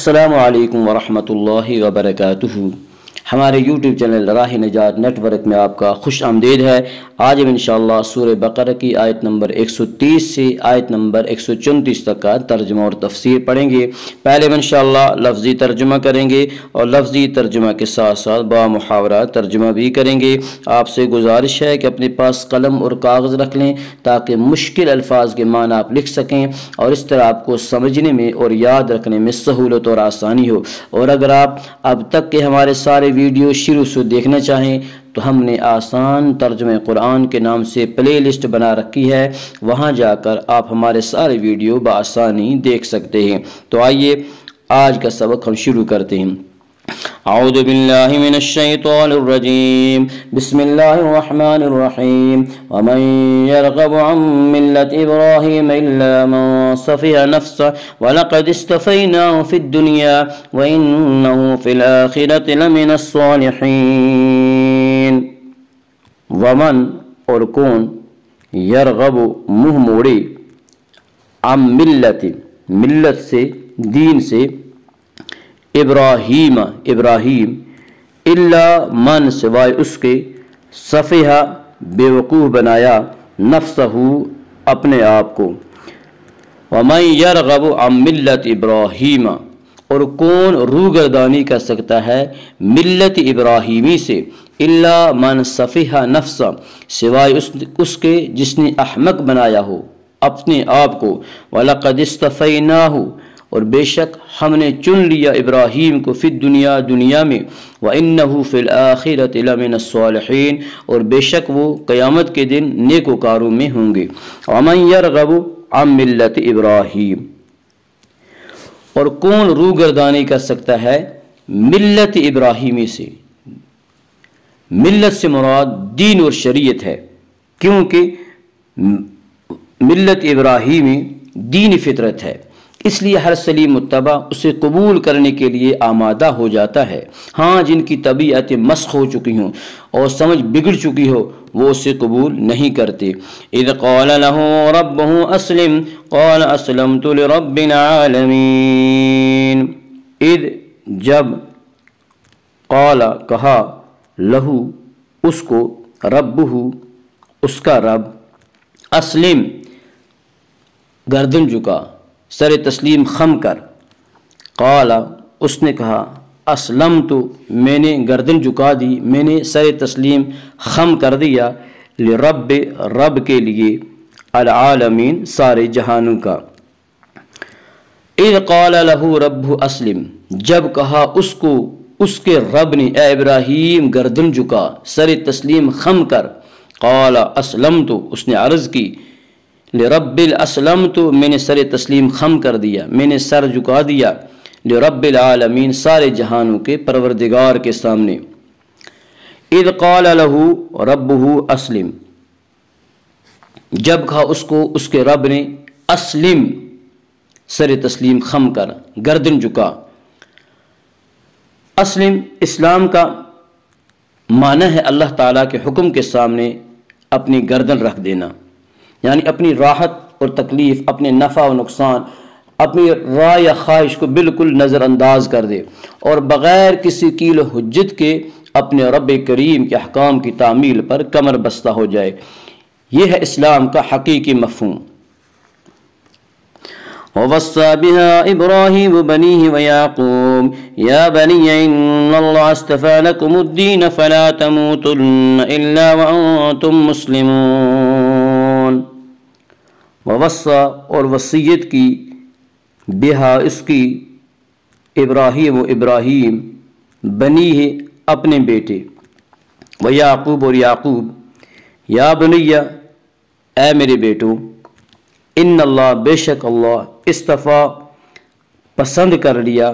السلام علیکم ورحمۃ اللہ وبرکاتہ۔ ہمارے یوٹیوب چینل راہ نجات نیٹ ورک میں آپ کا خوش آمدید ہے۔ آج ہم انشاءاللہ سورہ بقرہ کی آیت نمبر 130 سے آیت نمبر 134 تک کا ترجمہ اور تفسیر پڑھیں گے۔ پہلے ہم انشاءاللہ لفظی ترجمہ کریں گے اور لفظی ترجمہ کے ساتھ ساتھ با محاورہ ترجمہ بھی کریں گے۔ آپ سے گزارش ہے کہ اپنے پاس قلم اور کاغذ رکھ لیں تاکہ مشکل الفاظ کے معنی آپ لکھ سکیں اور اس طرح آپ کو سمجھنے میں اور یاد رکھنے میں سہولت اور آسانی ہو۔ اور اگر آپ اب تک کے ہمارے سارے ویڈیو شروع سے دیکھنا چاہیں تو ہم نے آسان ترجمہ قرآن کے نام سے پلے لسٹ بنا رکھی ہے، وہاں جا کر آپ ہمارے سارے ویڈیو بآسانی دیکھ سکتے ہیں۔ تو آئیے آج کا سبق ہم شروع کرتے ہیں۔ اعوذ باللہ من الشیطان الرجیم، بسم اللہ الرحمن الرحیم۔ ومن يرغب عن ملة ابراہیم الا من صفح نفسه ولقد اصطفیناه في الدنيا وانه في الآخرة لمن الصالحین۔ ومن اور کون، یرغب منہ موڑے، عن ملت ملت سے، دین سے، ابراہیم الا من سوائے اس کے، صفحہ بے وقوف بنایا، نفسہ اپنے آپ کو۔ ومن یرغب عن ملت ابراہیم، اور کون روگردانی کر سکتا ہے ملت ابراہیمی سے، الا من صفحہ نفسہ سوائے اس کے جس نے احمق بنایا ہو اپنے آپ کو۔ وَلَقَدِ اصْطَفَيْنَاهُ، اور بے شک ہم نے چن لیا ابراہیم کو، فی الدنیا دنیا میں، وَإِنَّهُ فِي الْآخِرَةِ لَمِنَ الصَّالِحِينَ، اور بے شک وہ قیامت کے دن نیکوکاروں میں ہوں گے۔ وَمَن يَرْغَبُ عَن مِلَّةِ ابراہیم، اور کون روگردانی کر سکتا ہے ملت ابراہیمی سے۔ ملت سے مراد دین اور شریعت ہے، کیونکہ ملت ابراہیمی دین فطرت ہے، اس لیے ہر سلیم متبع اسے قبول کرنے کے لیے آمادہ ہو جاتا ہے۔ ہاں، جن کی طبیعت مسخ ہو چکی ہوں اور سمجھ بگڑ چکی ہو وہ اسے قبول نہیں کرتے۔ اذ قال له ربه اسلم قال اسلمت لرب العالمین۔ اذ جب، قال کہا، لہو اس کو، ربہ اس کا رب، اسلم گردن جھکا، سر تسلیم خم کر، قال اس نے کہا، اسلمت میں نے گردن جھکا دی، میں نے سر تسلیم خم کر دیا، لرب رب کے لیے، العالمین سارے جہانوں کا۔ اذ قال له رب اسلم، جب کہا اس کو اس کے رب نے، اے ابراہیم گردن جھکا، سر تسلیم خم کر، قال اسلمت اس نے عرض کی، لرب الاسلمت میں نے سر تسلیم خم کر دیا، میں نے سر جھکا دیا، لرب العالمین سارے جہانوں کے پروردگار کے سامنے۔ اذ قال له ربه اسلم، جب کہا اس کو اس کے رب نے، اسلم سر تسلیم خم کر، گردن جھکا۔ اسلم اسلام کا معنی ہے اللہ تعالیٰ کے حکم کے سامنے اپنی گردن رکھ دینا، یعنی اپنی راحت اور تکلیف، اپنے نفع و نقصان، اپنی رائے یا خواہش کو بالکل نظر انداز کر دے اور بغیر کسی کیل و حجت کے اپنے رب کریم کے احکام کی تعمیل پر کمر بستہ ہو جائے۔ یہ ہے اسلام کا حقیقی مفہوم۔ وَوَصَّى بِهَا إِبْرَاهِيمُ بَنِيهِ وَيَعْقُوبُ يَا بَنِيَّ إِنَّ اللَّهَ اصْطَفَىٰ لَكُمُ الدِّينَ فَلَا تَمُوتُنَّ إِلَّا وَأَنتُم مُّسْلِمُونَ۔ وَوَصَّى اور وصیت کی، بہا اس کی، ابراہیم و ابراہیم، بنیہ اپنے بیٹے، ویعقوب اور یعقوب، یا بنیہ اے میرے بیٹوں، ان اللہ بے شک اللہ، اصطفیٰ پسند کر لیا،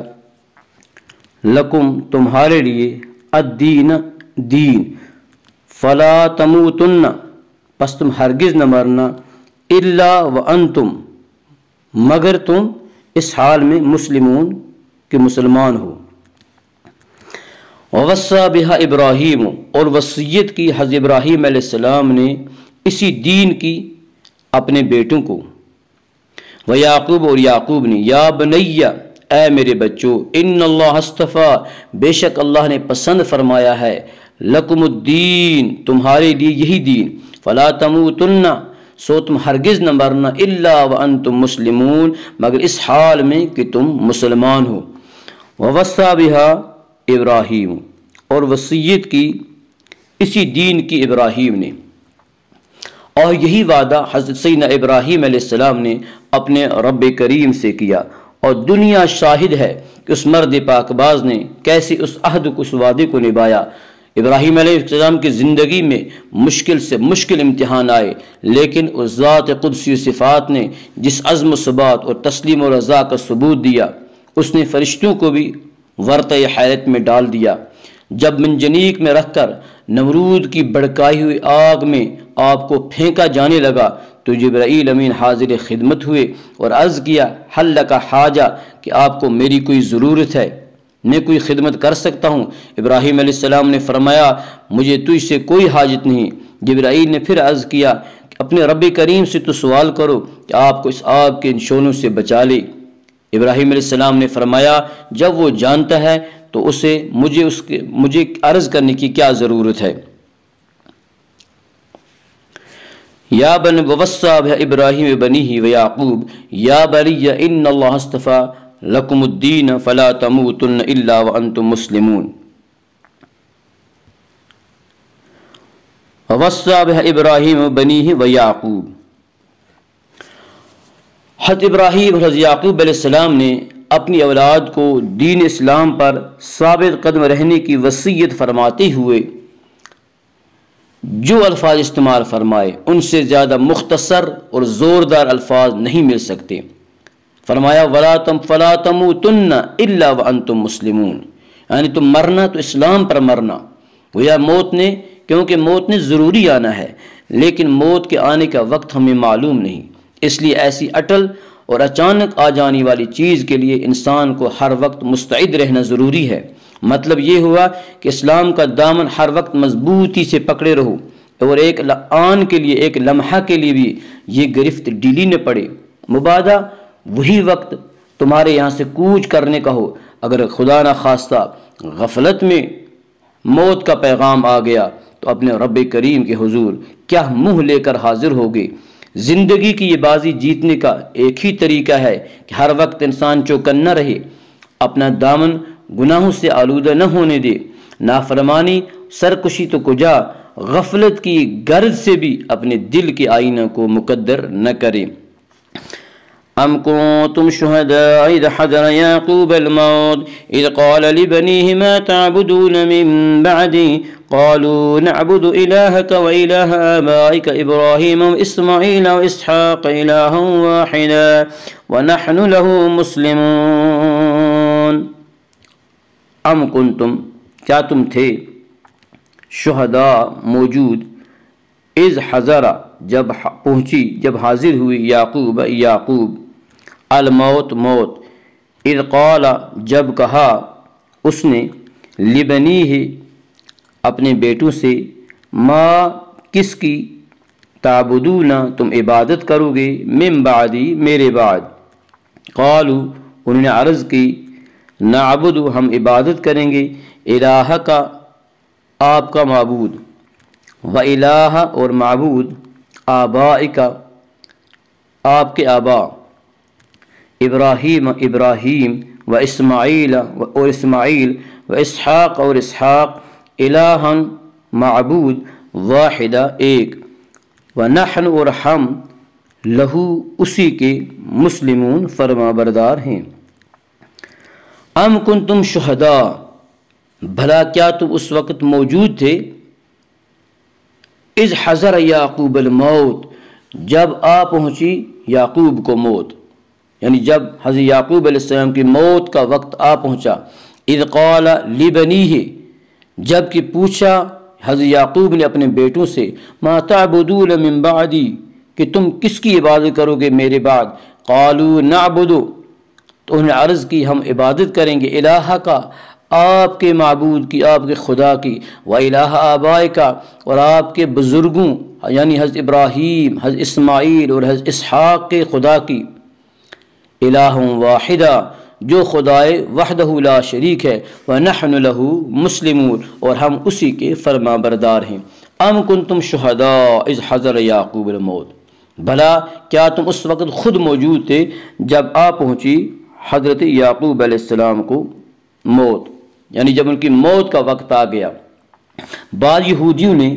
لکم تمہارے لیے، الدین دین، فلا تموتن پس تم ہرگز نہ مرنا، الا وانتم مگر تم اس حال میں، مسلمون کہ مسلمان ہو۔ ووصّى بها ابراہیم اور وصیت کی حضرت ابراہیم علیہ السلام نے اسی دین کی اپنے بیٹوں کو، ویعقوب اور یعقوب نے، یا بنیہ اے میرے بچوں، ان اللہ اصطفیٰ، بے شک اللہ نے پسند فرمایا ہے، لکم الدین، تمہارے لیے یہی دین، فلا تموتن، سو تم ہرگز نہ مرنا، الا وانتم مسلمون، مگر اس حال میں کہ تم مسلمان ہو۔ ووصی بہا ابراہیم، اور وصیت کی اسی دین کی ابراہیم نے، اور یہی وعدہ حضرت سیدنا ابراہیم علیہ السلام نے اپنے رب کریم سے کیا، اور دنیا شاہد ہے کہ اس مرد پاک باز نے کیسے اس عہد کو، اس وعدے کو نبھایا۔ ابراہیم علیہ السلام کی زندگی میں مشکل سے مشکل امتحان آئے، لیکن اس ذات قدسی صفات نے جس عزم و ثبات اور تسلیم و رضا کا ثبوت دیا، اس نے فرشتوں کو بھی ورطہ حیرت میں ڈال دیا۔ جب منجنیق میں رکھ کر نمرود کی بھڑکائی ہوئی آگ میں آپ کو پھینکا جانے لگا تو جبرائیل امین حاضر خدمت ہوئے اور عرض کیا، حل لک حاجہ، کہ آپ کو میری کوئی ضرورت ہے، میں کوئی خدمت کر سکتا ہوں؟ ابراہیم علیہ السلام نے فرمایا، مجھے تجھ سے کوئی حاجت نہیں۔ جبرائیل نے پھر عرض کیا کہ اپنے رب کریم سے تو سوال کرو کہ آپ کو اس آگ کے ان شعلوں سے بچا لے۔ ابراہیم علیہ السلام نے فرمایا، جب وہ جانتا ہے تو اسے مجھے عرض کرنے کی کیا ضرورت ہے۔ یا بن ووصی بہا ابراہیم بنیہ ویعقوب یا بنی ان اللہ اصطفیٰ لکم الدین فلا تموتن الا وانتم مسلمون۔ ووصی بہا ابراہیم بنیہ ویعقوب، حضرت ابراہیم اور حضرت یعقوب علیہ السلام نے اپنی اولاد کو دین اسلام پر ثابت قدم رہنے کی وصیت فرماتے ہوئے جو الفاظ استعمال فرمائے، ان سے زیادہ مختصر اور زوردار الفاظ نہیں مل سکتے۔ فرمایا، فلا تموتن الا وانتم مسلمون، یعنی تم مرنا تو اسلام پر مرنا۔ گویا موت نے، کیونکہ موت نے ضروری آنا ہے، لیکن موت کے آنے کا وقت ہمیں معلوم نہیں، اس لیے ایسی اٹل اور اچانک آ جانے والی چیز کے لیے انسان کو ہر وقت مستعد رہنا ضروری ہے۔ مطلب یہ ہوا کہ اسلام کا دامن ہر وقت مضبوطی سے پکڑے رہو، اور ایک آن کے لیے، ایک لمحہ کے لیے بھی یہ گرفت ڈھیلی نہ پڑے، مبادا وہی وقت تمہارے یہاں سے کوچ کرنے کا ہو۔ اگر خدا نہ خواستہ غفلت میں موت کا پیغام آ گیا تو اپنے رب کریم کے حضور کیا منہ لے کر حاضر ہوگے؟ زندگی کی یہ بازی جیتنے کا ایک ہی طریقہ ہے کہ ہر وقت انسان چوکن نہ رہے، اپنا دامن گناہوں سے آلودہ نہ ہونے دے، نافرمانی، سرکشی تو کجا، غفلت کی گرد سے بھی اپنے دل کے آئینہ کو مقدر نہ کرے۔ ام کنتم شہداء اذ حضر یعقوب الموت اذ قال لبنیہ ما تعبدون من بعدی قالوا نعبد الہک و الہ آبائک ابراہیم و اسماعیل و اسحاق الہا واحدا ونحن له مسلمون۔ ام کنتم، کیا تم تھے، شہداء موجود، اذ حضر جب پہنچی، جب حاضر ہوئی، یعقوب الموت موت، اذ قال جب کہا اس نے، لبنیہ اپنے بیٹوں سے، ما کس کی، تعبدون تم عبادت کرو گے، من بعدی میرے بعد، قالوا انہوں نے عرض کی، نعبد ہم عبادت کریں گے، الہ کا آپ کا معبود، و الہ اور معبود، آبائکا آپ کے آبا، ابراہیم و اسماعیل اور اسماعیل و اسحاق اور اسحاق، الہا معبود، واحدہ ایک، ونحن اور ہم، لہو اسی کے، مسلمون فرما بردار ہیں۔ ام کنتم شہداء، بھلا کیا تم اس وقت موجود تھے، اذ حضر یعقوب الموت جب آ پہنچی یعقوب کو موت، یعنی جب حضرت یعقوب علیہ السلام کی موت کا وقت آ پہنچا، اذ قال لبنیہ جب کہ پوچھا حضرت یعقوب نے اپنے بیٹوں سے، ما تعبدون من بعدی کہ تم کس کی عبادت کرو گے میرے بعد، قالوا نعبد تو انہوں نے عرض کی ہم عبادت کریں گے، الہ کا آپ کے معبود کی، آپ کے خدا کی، و الہ آبائے کا اور آپ کے بزرگوں یعنی حضرت ابراہیم، حضرت اسماعیل اور حضرت اسحاق کے خدا کی، الہ واحدہ جو خدائے وحدہ لا شریک ہے، وَنَحْنُ لَهُ مُسْلِمُونَ، اور ہم اسی کے فرما بردار ہیں۔ ام کنتم شہداء اذ حضر یعقوب الموت، بھلا کیا تم اس وقت خود موجود تھے جب آ پہنچی حضرت یعقوب علیہ السلام کو موت، یعنی جب ان کی موت کا وقت آ گیا۔ بعض یہودیوں نے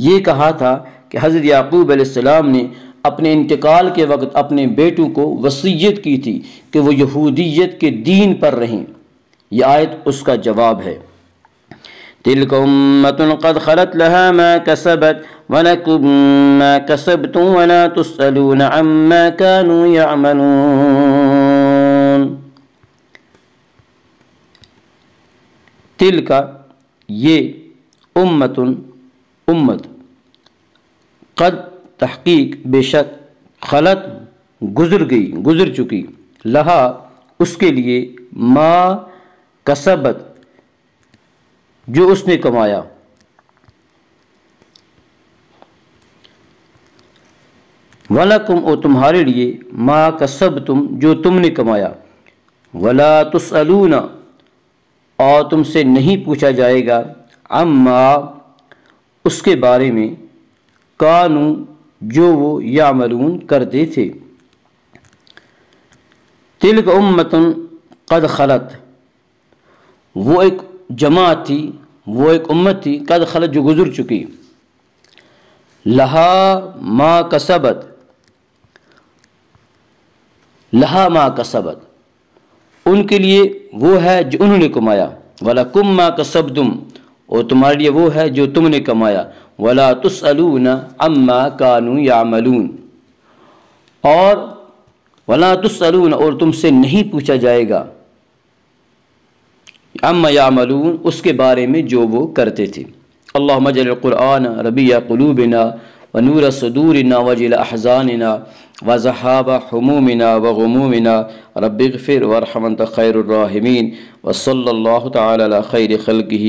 یہ کہا تھا کہ حضرت یعقوب علیہ السلام نے اپنے انتقال کے وقت اپنے بیٹوں کو وصیت کی تھی کہ وہ یہودیت کے دین پر رہیں۔ یہ آیت اس کا جواب ہے۔ تِلْكَ أُمَّةٌ قَدْ خَلَتْ لَهَا مَا كَسَبَتْ وَلَكُمْ مَا كَسَبْتُمْ وَلَا تُسْأَلُونَ عَمَّا كَانُوا يَعْمَلُونَ۔ تِلْكَ یہ امت، قد تحقیق بے شک، خلط گزر چکی، لہا اس کے لیے، ما کسبت جو اس نے کمایا، وَلَكُمْ اور تمہارے لیے، ما کسبتم جو تم نے کمایا، وَلَا تُسْأَلُونَ اور تم سے نہیں پوچھا جائے گا، عما اس کے بارے میں، کانو جو وہ یعملون کرتے تھے۔ تلک امۃ قد خلت، وہ ایک جماعت تھی، وہ ایک امت تھی، قد خلت جو گزر چکی، لہا ما کسبت ان کے لیے وہ ہے جو انہوں نے کمایا، وَلَكُمْ مَا كَسَبْتُمْ اور تمہارے لیے وہ ہے جو تم نے کمایا، وَلَا تُسْأَلُونَ عَمَّا كَانُوا يَعْمَلُونَ اور وَلَا تُسْأَلُونَ اور تم سے نہیں پوچھا جائے گا، عَمَّا يَعْمَلُونَ اس کے بارے میں جو وہ کرتے تھے۔ اللہم اجعل القرآن ربیع قلوبنا ونور صدورنا وجل احزاننا وذهاب حمومنا وغمومنا رب اغفر وارحم انت خیر الراحمین، وصلی اللہ تعالی علی خیر خلقہ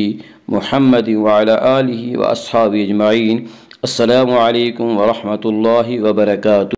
محمد وعلی آلہ واصحابہ اجمعین۔ السلام علیکم ورحمۃ اللہ وبرکاتہ۔